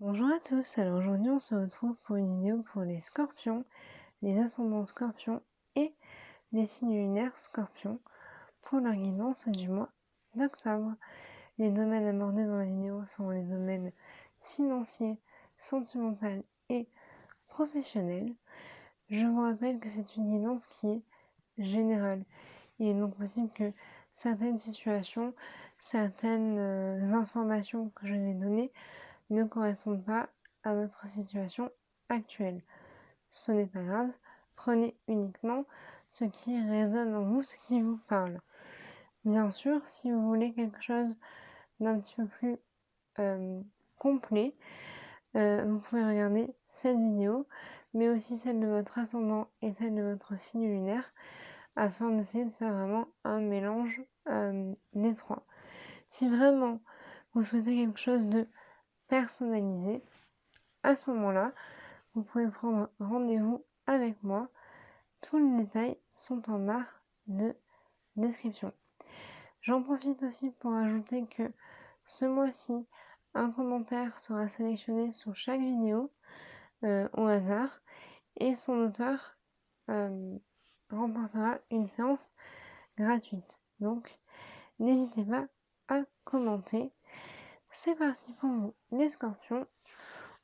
Bonjour à tous, alors aujourd'hui on se retrouve pour une vidéo pour les scorpions, les ascendants scorpions et les signes lunaires scorpions pour leur guidance du mois d'octobre. Les domaines abordés dans la vidéo sont les domaines financiers, sentimental et professionnel. Je vous rappelle que c'est une guidance qui est générale. Il est donc possible que certaines situations, certaines informations que je vais donner ne correspondent pas à votre situation actuelle. Ce n'est pas grave, prenez uniquement ce qui résonne en vous, ce qui vous parle. Bien sûr, si vous voulez quelque chose d'un petit peu plus complet, vous pouvez regarder cette vidéo, mais aussi celle de votre ascendant et celle de votre signe lunaire, afin d'essayer de faire vraiment un mélange des trois. Si vraiment vous souhaitez quelque chose de personnalisé, à ce moment-là, vous pouvez prendre rendez-vous avec moi. Tous les détails sont en barre de description. J'en profite aussi pour ajouter que ce mois-ci, un commentaire sera sélectionné sous chaque vidéo au hasard et son auteur remportera une séance gratuite. Donc, n'hésitez pas à commenter. C'est parti pour vous, les scorpions.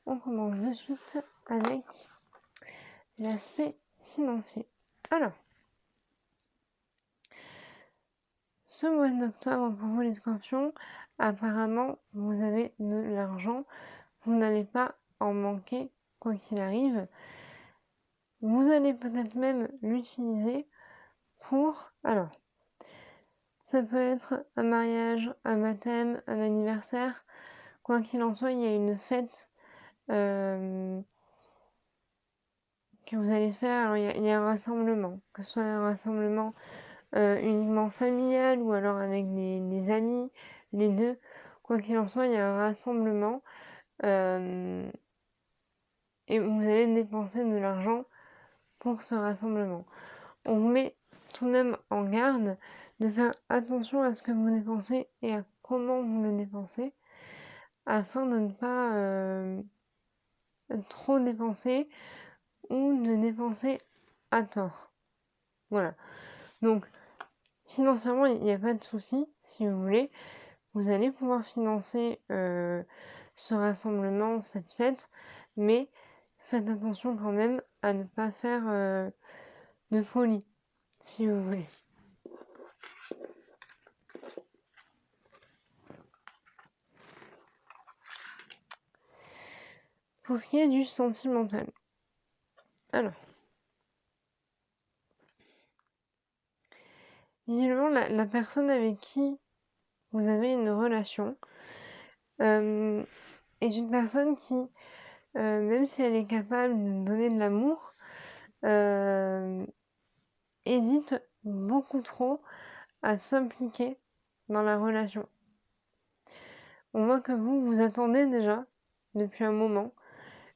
On commence de suite avec l'aspect financier. Alors, ce mois d'octobre pour vous les scorpions, apparemment vous avez de l'argent, vous n'allez pas en manquer quoi qu'il arrive. Vous allez peut-être même l'utiliser pour... Alors, ça peut être un mariage, un baptême, un anniversaire. Quoi qu'il en soit, il y a une fête que vous allez faire. Alors, il y a un rassemblement, que ce soit un rassemblement uniquement familial ou alors avec des amis, les deux. Quoi qu'il en soit, il y a un rassemblement et vous allez dépenser de l'argent pour ce rassemblement. On vous met tout de même en garde de faire attention à ce que vous dépensez et à comment vous le dépensez afin de ne pas trop dépenser ou de dépenser à tort. Voilà. Donc, financièrement, il n'y a pas de souci, si vous voulez. Vous allez pouvoir financer ce rassemblement, cette fête, mais faites attention quand même à ne pas faire de folie, si vous voulez. Pour ce qui est du sentimental, alors, visiblement, la personne avec qui vous avez une relation est une personne qui, même si elle est capable de donner de l'amour, hésite beaucoup trop à s'impliquer dans la relation. On voit que vous attendez déjà depuis un moment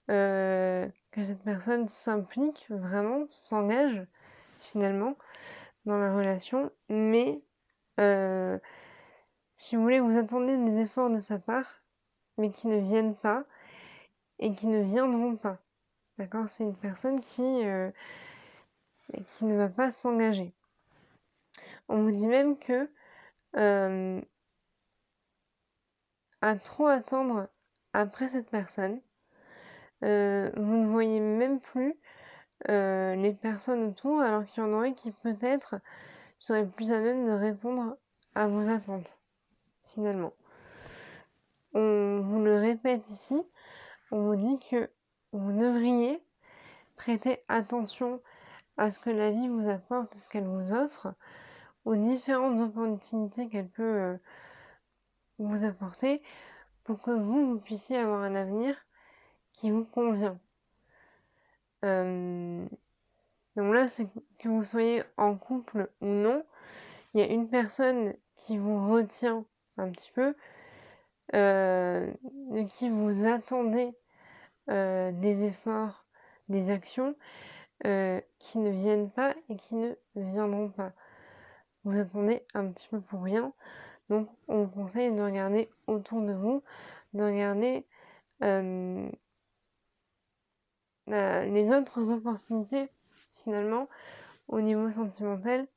que cette personne s'implique vraiment, s'engage finalement dans la relation, mais si vous voulez, vous attendez des efforts de sa part, mais qui ne viennent pas et qui ne viendront pas. D'accord? C'est une personne qui ne va pas s'engager. On vous dit même que à trop attendre après cette personne, vous ne voyez même plus les personnes autour, alors qu'il y en aurait qui peut-être seraient plus à même de répondre à vos attentes, finalement. On vous le répète ici, on vous dit que vous devriez prêter attention à ce que la vie vous apporte, à ce qu'elle vous offre, aux différentes opportunités qu'elle peut vous apporter pour que vous puissiez avoir un avenir qui vous convient. Donc là, c'est que vous soyez en couple ou non, il y a une personne qui vous retient un petit peu, de qui vous attendez des efforts, des actions qui ne viennent pas et qui ne viendront pas. Vous attendez un petit peu pour rien, donc on vous conseille de regarder autour de vous, de regarder les autres opportunités, finalement, au niveau sentimental,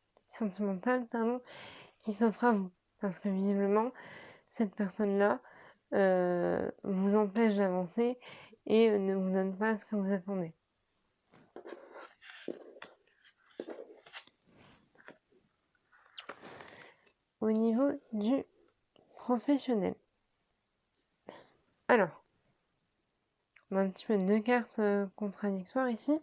pardon, qui s'offrent à vous. Parce que visiblement, cette personne-là vous empêche d'avancer et ne vous donne pas ce que vous attendez. Au niveau du professionnel. Alors, on a un petit peu deux cartes contradictoires ici.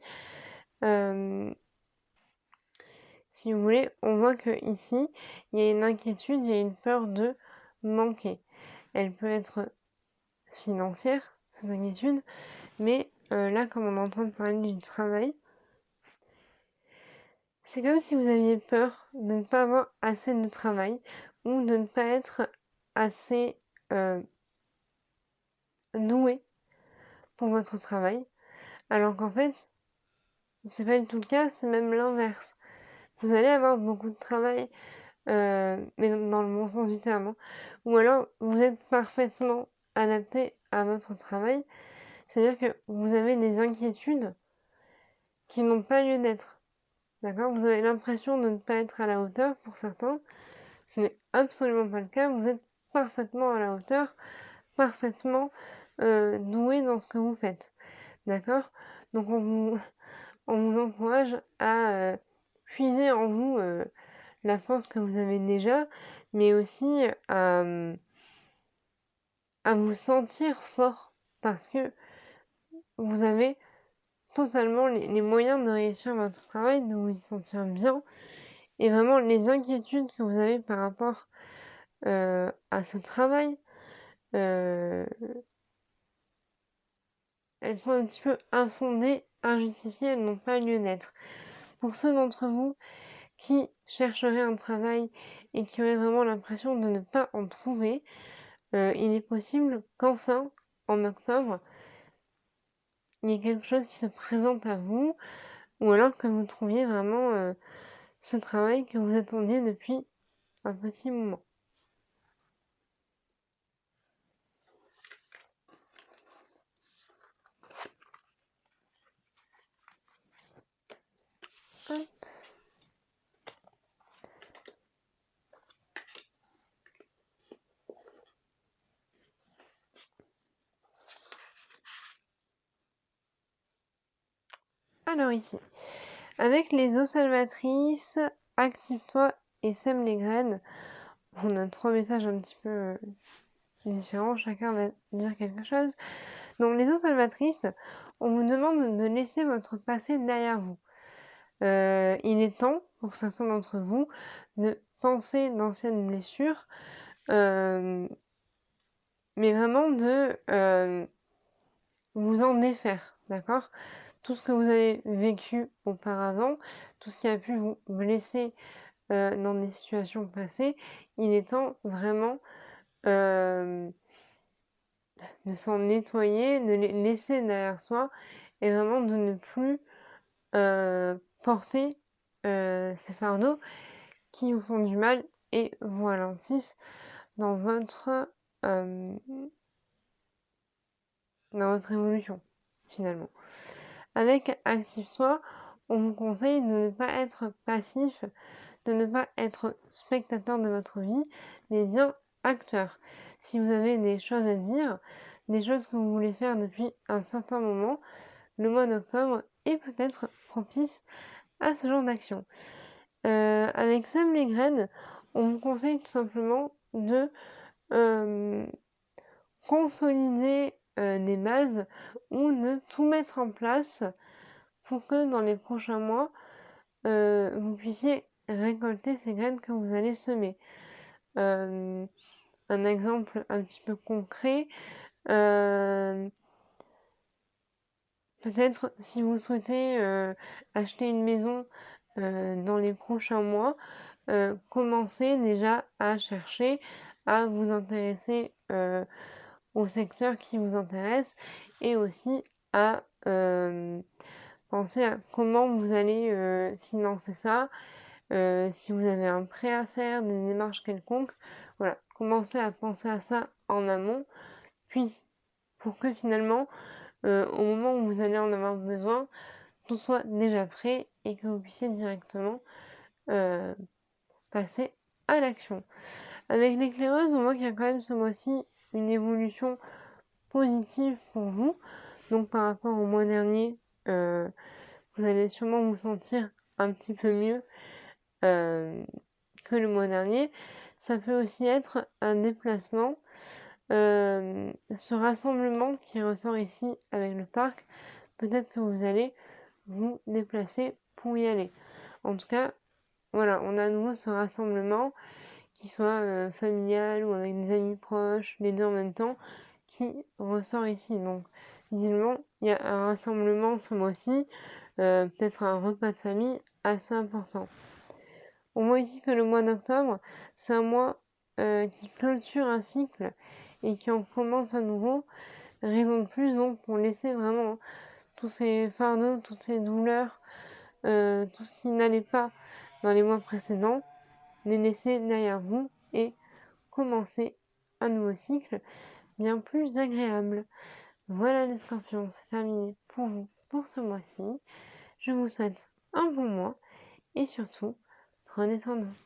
Si vous voulez, on voit que ici, il y a une inquiétude, il y a une peur de manquer. Elle peut être financière, cette inquiétude, mais là, comme on est en train de parler du travail, c'est comme si vous aviez peur de ne pas avoir assez de travail ou de ne pas être assez doué pour votre travail, alors qu'en fait, c'est pas du tout le cas, c'est même l'inverse. Vous allez avoir beaucoup de travail, mais dans le bon sens du terme, hein. Ou alors, vous êtes parfaitement adapté à votre travail, c'est-à-dire que vous avez des inquiétudes qui n'ont pas lieu d'être. D'accord? Vous avez l'impression de ne pas être à la hauteur pour certains. Ce n'est absolument pas le cas. Vous êtes parfaitement à la hauteur, parfaitement doué dans ce que vous faites. D'accord? Donc on vous encourage à puiser en vous la force que vous avez déjà, mais aussi à vous sentir fort parce que vous avez totalement les moyens de réussir votre travail, de vous y sentir bien. Et vraiment, les inquiétudes que vous avez par rapport à ce travail, elles sont un petit peu infondées, injustifiées, elles n'ont pas lieu d'être. Pour ceux d'entre vous qui chercheraient un travail et qui auraient vraiment l'impression de ne pas en trouver, il est possible qu'enfin, en octobre, il y ait quelque chose qui se présente à vous, ou alors que vous trouviez vraiment ce travail que vous attendiez depuis un petit moment. Hop. Alors ici, avec les eaux salvatrices, active-toi et sème les graines. On a trois messages un petit peu différents, chacun va dire quelque chose. Donc les eaux salvatrices, on vous demande de laisser votre passé derrière vous. Il est temps, pour certains d'entre vous, de penser d'anciennes blessures, mais vraiment de vous en défaire, d'accord? Tout ce que vous avez vécu auparavant, tout ce qui a pu vous blesser dans des situations passées, il est temps vraiment de s'en nettoyer, de les laisser derrière soi et vraiment de ne plus porter ces fardeaux qui vous font du mal et vous ralentissent dans votre évolution finalement. Avec Active-toi, on vous conseille de ne pas être passif, de ne pas être spectateur de votre vie, mais bien acteur. Si vous avez des choses à dire, des choses que vous voulez faire depuis un certain moment, le mois d'octobre est peut-être propice à ce genre d'action. Avec Sème les graines, on vous conseille tout simplement de consolider des bases ou de tout mettre en place pour que dans les prochains mois, vous puissiez récolter ces graines que vous allez semer. Un exemple un petit peu concret, peut-être si vous souhaitez acheter une maison dans les prochains mois, commencez déjà à chercher, à vous intéresser au secteur qui vous intéresse et aussi à penser à comment vous allez financer ça, si vous avez un prêt à faire, des démarches quelconques. Voilà, commencez à penser à ça en amont, puis pour que finalement, au moment où vous allez en avoir besoin, tout soit déjà prêt et que vous puissiez directement passer à l'action. Avec l'éclaireuse, on voit qu'il y a quand même ce mois-ci une évolution positive pour vous. Donc par rapport au mois dernier, vous allez sûrement vous sentir un petit peu mieux que le mois dernier. Ça peut aussi être un déplacement. Ce rassemblement qui ressort ici avec le parc, peut-être que vous allez vous déplacer pour y aller. En tout cas, voilà, on a à nouveau ce rassemblement, qui soit familial ou avec des amis proches, les deux en même temps, qui ressort ici. Donc, visiblement, il y a un rassemblement ce mois-ci, peut-être un repas de famille assez important. On voit ici que le mois d'octobre, c'est un mois qui clôture un cycle et qui en commence à nouveau. Raison de plus donc pour laisser vraiment tous ces fardeaux, toutes ces douleurs, tout ce qui n'allait pas dans les mois précédents, les laisser derrière vous et commencer un nouveau cycle bien plus agréable. Voilà les scorpions, c'est terminé pour vous pour ce mois-ci. Je vous souhaite un bon mois et surtout, prenez soin de vous.